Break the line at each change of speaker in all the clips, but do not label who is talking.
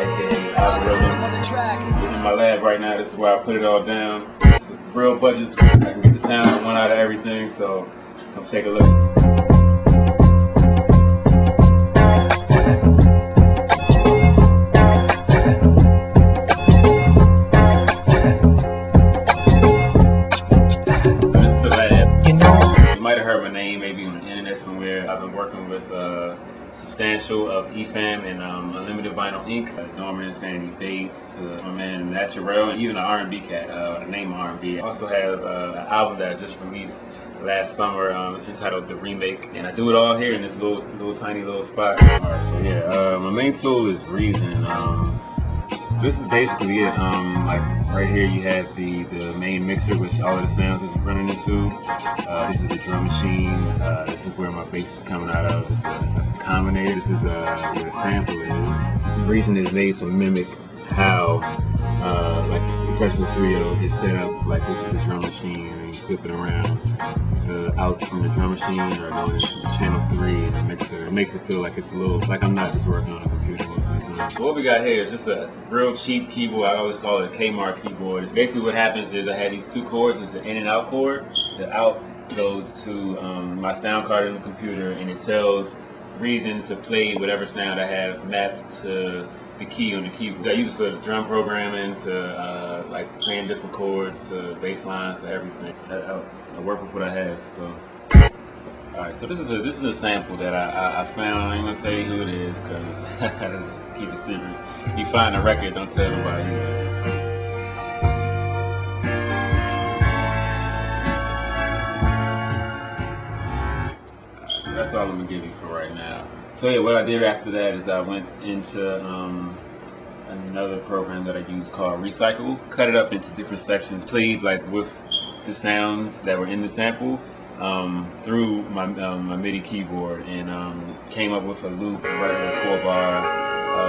aka Algorythm. I'm in my lab right now. This is where I put it all down. It's a real budget. I can get the sound I want out of everything, so come take a look. Maybe on the internet somewhere. I've been working with Substantial of EFAM and Unlimited Vinyl Ink, Norman and Sandy Bates, my man Natural, and even an R&B cat, the name R&B. I also have an album that I just released last summer entitled The Remake, and I do it all here in this little tiny spot. Alright, so yeah, my main tool is Reason. This is basically it. Like right here you have the main mixer, which all of the sounds is running into. This is the drum machine. This is where my bass is coming out of. This is a combinator. This is where the sample is. Reason is made to mimic how like the professional studio is set up. Like this is the drum machine, and you flip it around. The outs from the drum machine are going into channel 3 in the mixer. It makes it feel like it's a little, like I'm not just working on a computer most of the time. So what we got here is just a real cheap keyboard. I always call it a Kmart keyboard. It's basically what happens is I have these two cords. It's the in and out cord. The out goes to my sound card in the computer, and it tells Reason to play whatever sound I have mapped to the key on the keyboard. I use it for drum programming, to like playing different chords, to bass lines, to everything. I work with what I have. So, alright, so this is a sample that I found. I ain't gonna tell you who it is because just keep it secret. If you find a record, don't tell nobody either. Alright, so that's all I'm gonna give you for right now. So yeah, what I did after that is I went into another program that I use called Recycle. Cut it up into different sections. Played like with the sounds that were in the sample through my MIDI keyboard, and came up with a loop, a regular 4-bar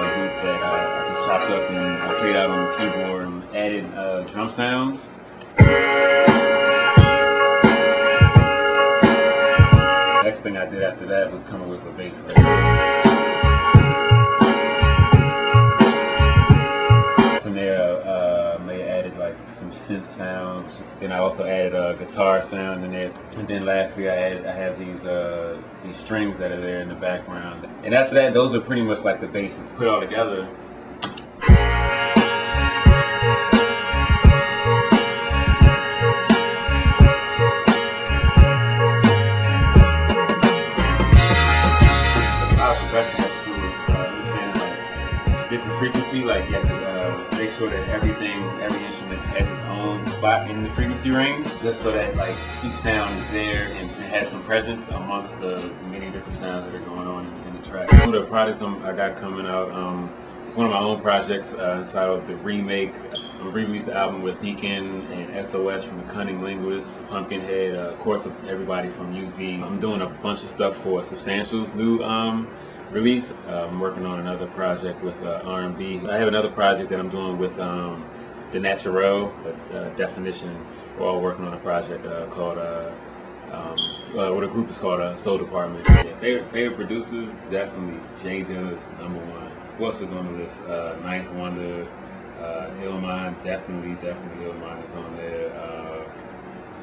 loop that I just chopped up and I played out on the keyboard and added drum sounds. Next thing I did after that was come up with a bass layer. From there, I added like some synth sounds. Then I also added a guitar sound in there. And then lastly, I have these strings that are there in the background. And after that, those are pretty much like the basics. Put it all together. Different frequency, like you have to make sure that every instrument has its own spot in the frequency range, just so that like each sound is there and it has some presence amongst the many different sounds that are going on in the track. One of the projects I got coming out, it's one of my own projects entitled The Remake. I'm re-released the album with Deacon and SOS from the Cunning Linguist, Pumpkinhead, of course everybody from UV. I'm doing a bunch of stuff for Substantial's new release. I'm working on another project with R&B. I have another project that I'm doing with the Natural, Definition. We're all working on a project called, what the group is called Soul Department. Yeah, favorite producers, definitely J Dilla is #1. Who else is on the list? Ninth Wonder, Illmind, definitely Illmind is on there.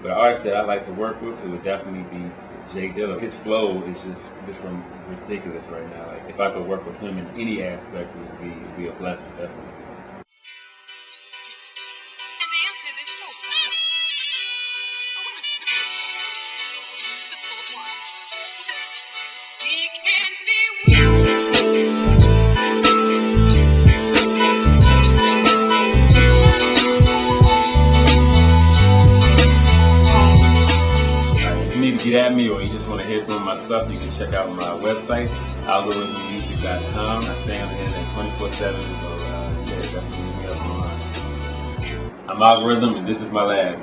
But an artist that I like to work with, it would definitely be J Dilla. His flow is just ridiculous right now. Like if I could work with him in any aspect, it would be a blessing, definitely. Get at me, or you just want to hear some of my stuff, you can check out my website, algorithmmusic.com. I stay on the internet 24/7, so yeah, definitely hit me up online. I'm Algorythm, and this is my lab.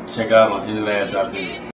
Check out on inlab.biz.